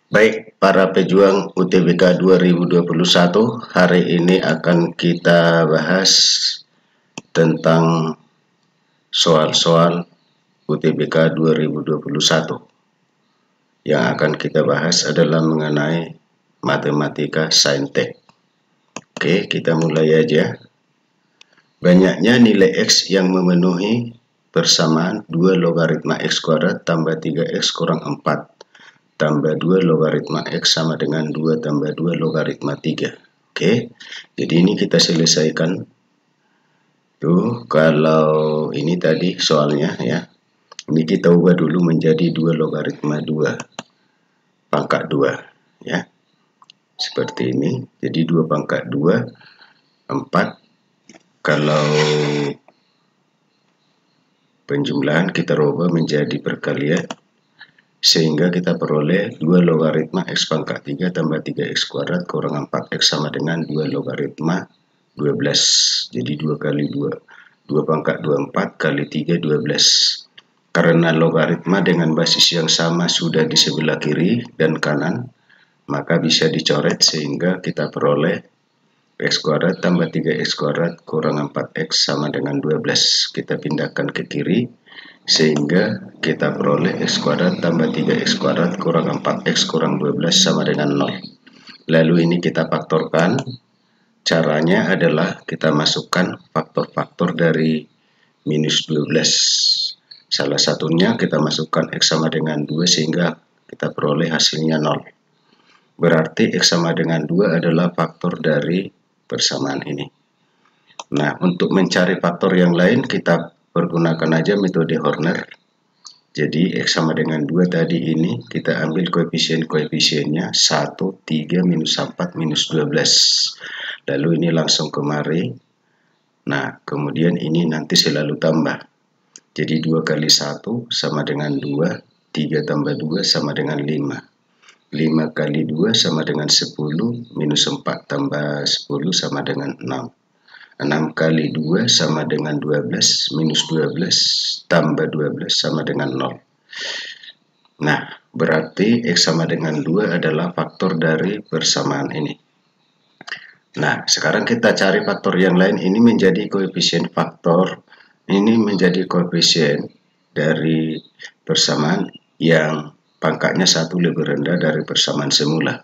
Baik, para pejuang UTBK 2021, hari ini akan kita bahas tentang soal-soal UTBK 2021. Yang akan kita bahas adalah mengenai matematika saintek. Oke, kita mulai aja. Banyaknya nilai X yang memenuhi persamaan 2 logaritma X kuadrat tambah 3X kurang 4 tambah 2 logaritma X sama dengan 2 tambah 2 logaritma 3. Oke, jadi ini kita selesaikan. Tuh, kalau ini tadi soalnya ya, ini kita ubah dulu menjadi 2 logaritma 2 pangkat 2 ya. Seperti ini, jadi 2 pangkat 2, 4. Kalau penjumlahan kita rubah menjadi perkalian, sehingga kita peroleh 2 logaritma X pangkat 3 tambah 3X kuadrat kurang 4X sama dengan 2 logaritma 12. Jadi 2 kali 2 pangkat 24 kali 3, 12. Karena logaritma dengan basis yang sama sudah di sebelah kiri dan kanan, maka bisa dicoret sehingga kita peroleh X kuadrat tambah 3X kuadrat kurang 4X sama dengan 12. Kita pindahkan ke kiri, sehingga kita peroleh X kuadrat tambah 3X kuadrat kurang 4X kurang 12 sama dengan 0. Lalu ini kita faktorkan. Caranya adalah kita masukkan faktor-faktor dari minus 12. Salah satunya kita masukkan X sama dengan 2 sehingga kita peroleh hasilnya 0. Berarti X sama dengan 2 adalah faktor dari persamaan ini. Nah, untuk mencari faktor yang lain kita pergunakan aja metode Horner. Jadi X sama dengan 2 tadi ini kita ambil koefisien-koefisiennya 1, 3, minus 4, minus 12. Lalu ini langsung kemari. Nah, kemudian ini nanti selalu tambah. Jadi 2 kali 1 sama dengan 2, 3 tambah 2 sama dengan 5. 5 kali 2 sama dengan 10, minus 4 tambah 10 sama dengan 6. 6 kali 2 sama dengan 12, minus 12 tambah 12 sama dengan 0. Nah, berarti X sama dengan 2 adalah faktor dari persamaan ini. Nah, sekarang kita cari faktor yang lain. Ini menjadi koefisien faktor. Ini menjadi koefisien dari persamaan yang pangkatnya 1 lebih rendah dari persamaan semula.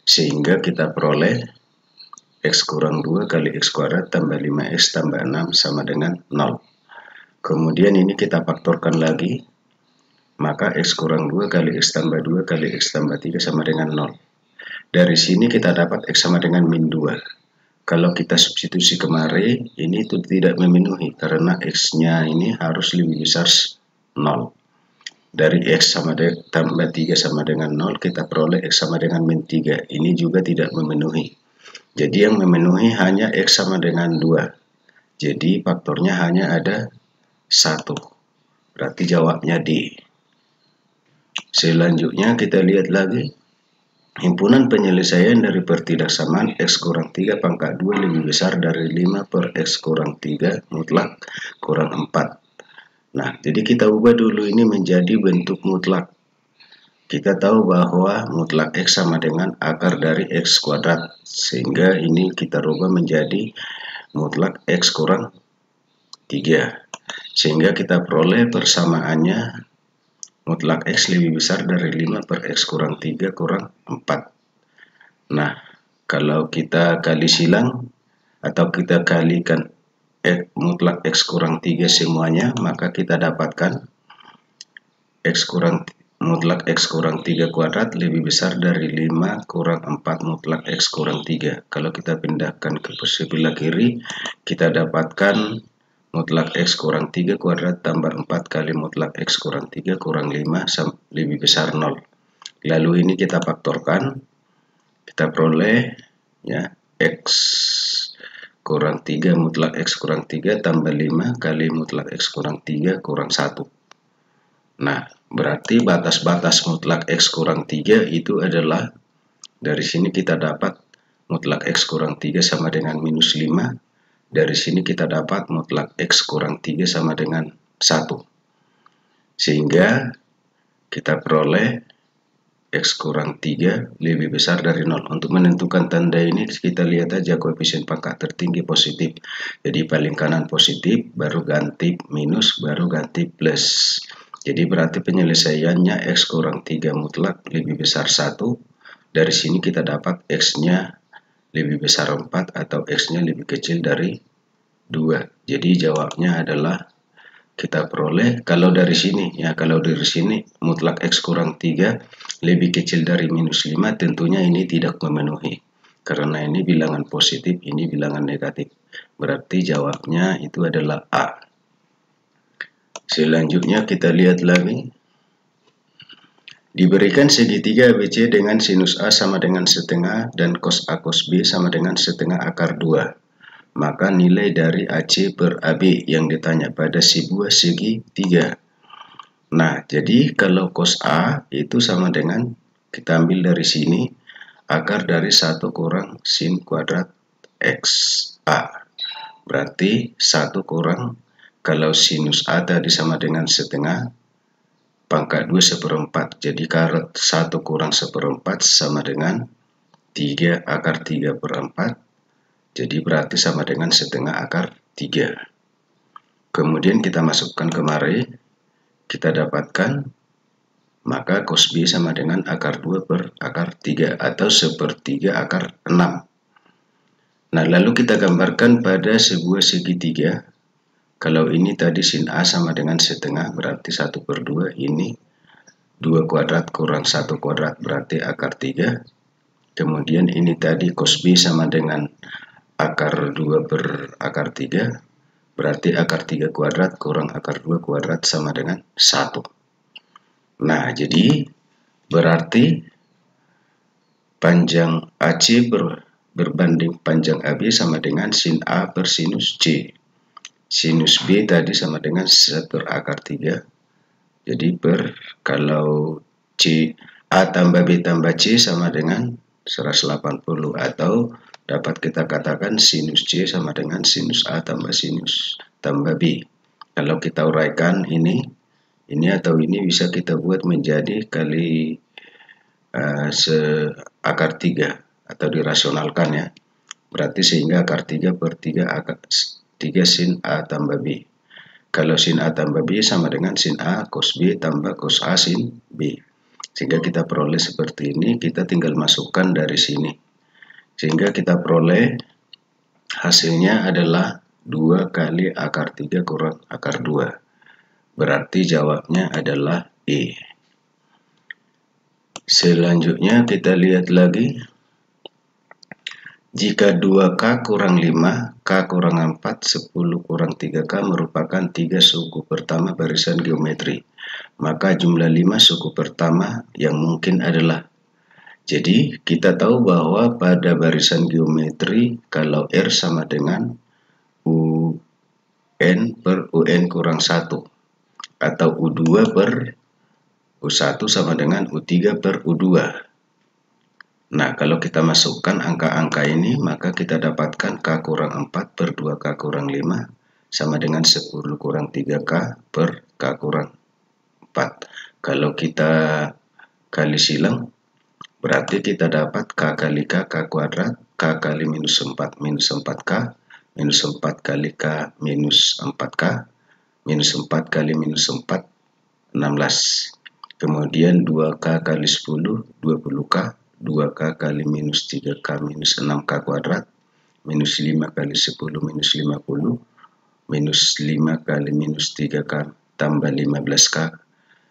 Sehingga kita peroleh X kurang 2 kali X kuadrat tambah 5X tambah 6 sama dengan 0. Kemudian ini kita faktorkan lagi. Maka X kurang 2 kali X tambah 2 kali X tambah 3 sama dengan 0. Dari sini kita dapat X sama dengan min 2. Kalau kita substitusi kemari, ini itu tidak memenuhi karena X-nya ini harus lebih besar 0. Dari X sama tambah 3 sama dengan 0, kita peroleh X sama dengan min 3. Ini juga tidak memenuhi. Jadi yang memenuhi hanya X sama dengan 2. Jadi faktornya hanya ada 1. Berarti jawabnya D. Selanjutnya kita lihat lagi. Himpunan penyelesaian dari pertidaksamaan X kurang 3 pangkat 2 lebih besar dari 5 per X kurang 3 mutlak kurang 4. Nah, jadi kita ubah dulu ini menjadi bentuk mutlak. Kita tahu bahwa mutlak X sama dengan akar dari X kuadrat. Sehingga ini kita rubah menjadi mutlak X kurang 3. Sehingga kita peroleh persamaannya mutlak X lebih besar dari 5 per X kurang 3 kurang 4. Nah, kalau kita kali silang atau kita kalikan mutlak X kurang 3 semuanya, maka kita dapatkan mutlak X kurang 3 kuadrat lebih besar dari 5 kurang 4 mutlak X kurang 3. Kalau kita pindahkan ke sebelah kiri, kita dapatkan mutlak X kurang 3 kuadrat tambah 4 kali mutlak X kurang 3 kurang 5 lebih besar 0. Lalu ini kita faktorkan, kita peroleh ya X kurang 3 mutlak X kurang 3 tambah 5 kali mutlak X kurang 3 kurang 1. Nah, berarti batas-batas mutlak X kurang 3 itu adalah, dari sini kita dapat mutlak X kurang 3 sama dengan minus 5. Dari sini kita dapat mutlak X kurang 3 sama dengan 1. Sehingga kita peroleh X kurang 3 lebih besar dari 0. Untuk menentukan tanda ini kita lihat aja koefisien pangkat tertinggi positif. Jadi paling kanan positif, baru ganti minus, baru ganti plus. Jadi berarti penyelesaiannya X kurang 3 mutlak lebih besar 1. Dari sini kita dapat X-nya lebih besar 4 atau X-nya lebih kecil dari 2. Jadi jawabnya adalah kita peroleh kalau dari sini ya, kalau dari sini mutlak X kurang 3 lebih kecil dari minus 5, tentunya ini tidak memenuhi karena ini bilangan positif, ini bilangan negatif. Berarti jawabnya itu adalah A. Selanjutnya kita lihat lagi. Diberikan segitiga ABC dengan sinus A sama dengan setengah dan cos A cos B sama dengan setengah akar 2. Maka nilai dari AC per AB yang ditanya pada sebuah segitiga. Nah, jadi kalau cos A itu sama dengan, kita ambil dari sini, akar dari 1 kurang sin kuadrat X A. Berarti 1 kurang, kalau sinus A tadi sama dengan setengah, pangkat 2 1/4. Jadi kalau 1 kurang 1/4 sama dengan 3 akar 3/4. Jadi berarti sama dengan setengah akar 3. Kemudian kita masukkan kemari, kita dapatkan, maka cos B sama dengan akar 2 per akar 3 atau 1/3 akar 6. Nah, lalu kita gambarkan pada sebuah segitiga. Kalau ini tadi sin A sama dengan setengah, berarti 1/2, ini 2 kuadrat kurang 1 kuadrat berarti akar 3. Kemudian ini tadi cos B sama dengan akar 2 per akar 3, berarti akar 3 kuadrat kurang akar 2 kuadrat sama dengan 1. Nah, jadi berarti panjang AC berbanding panjang AB sama dengan sin A per sinus C. Sinus B tadi sama dengan 1 per akar 3. Jadi kalau C A tambah B tambah C sama dengan 180, atau dapat kita katakan sinus C sama dengan sinus A tambah sinus tambah B. Kalau kita uraikan ini atau ini bisa kita buat menjadi kali akar 3 atau dirasionalkan ya. Berarti sehingga akar 3 per 3 akar 3 sin A tambah B. Kalau sin A tambah B sama dengan sin A cos B tambah cos A sin B. Sehingga kita peroleh seperti ini, kita tinggal masukkan dari sini. Sehingga kita peroleh hasilnya adalah 2 kali akar 3 kurang akar 2. Berarti jawabnya adalah E. Selanjutnya kita lihat lagi. Jika 2K kurang 5, K kurang 4, 10 kurang 3K merupakan 3 suku pertama barisan geometri, maka jumlah 5 suku pertama yang mungkin adalah. Jadi kita tahu bahwa pada barisan geometri kalau R sama dengan UN per UN kurang 1 atau U2 per U1 sama dengan U3 per U2. Nah, kalau kita masukkan angka-angka ini, maka kita dapatkan K kurang 4 per 2K kurang 5 sama dengan 10 kurang 3K per K kurang 4. Kalau kita kali silang, berarti kita dapat K kali K kuadrat, K kali minus 4 minus 4K, minus 4 kali K minus 4K, minus 4 kali minus 4, 16. Kemudian 2K kali 10, 20K, 2K kali minus 3K minus 6K kuadrat, minus 5 kali 10 minus 50, minus 5 kali minus 3K tambah 15K.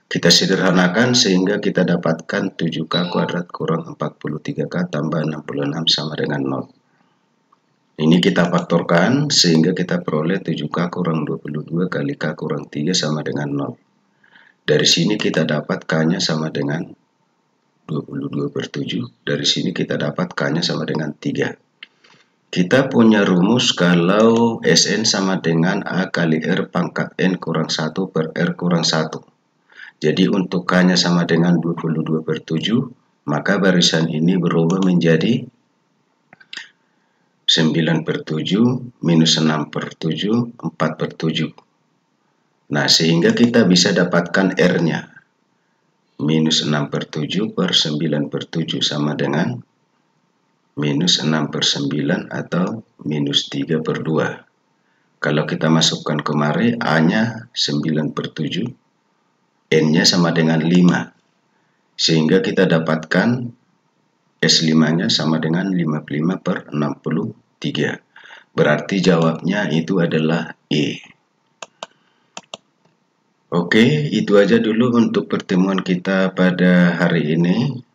Kita sederhanakan sehingga kita dapatkan 7K kuadrat kurang 43K tambah 66 sama dengan 0. Ini kita faktorkan sehingga kita peroleh 7K kurang 22 kali K kurang 3 sama dengan 0. Dari sini kita dapat K-nya sama dengan 22 per 7. Dari sini kita dapat K-nya sama dengan 3. Kita punya rumus kalau Sn sama dengan A kali R pangkat N kurang 1 per R kurang 1. Jadi untuk K-nya sama dengan 22 per 7, maka barisan ini berubah menjadi 9 per 7, minus 6 per 7, 4 per 7. Nah, sehingga kita bisa dapatkan R-nya. minus 6/7 per 9/7 sama dengan minus 6/9 atau minus 3/2. Kalau kita masukkan kemari, A-nya 9/7, N-nya sama dengan 5. Sehingga kita dapatkan S5-nya sama dengan 55/63. Berarti jawabnya itu adalah E. Oke, itu aja dulu untuk pertemuan kita pada hari ini.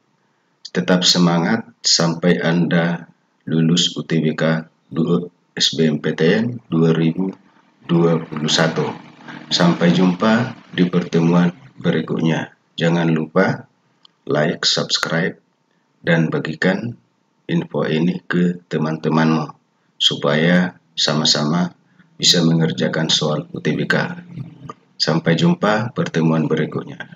Tetap semangat sampai Anda lulus UTBK SBMPTN 2021. Sampai jumpa di pertemuan berikutnya. Jangan lupa like, subscribe, dan bagikan info ini ke teman-temanmu supaya sama-sama bisa mengerjakan soal UTBK. Sampai jumpa pertemuan berikutnya.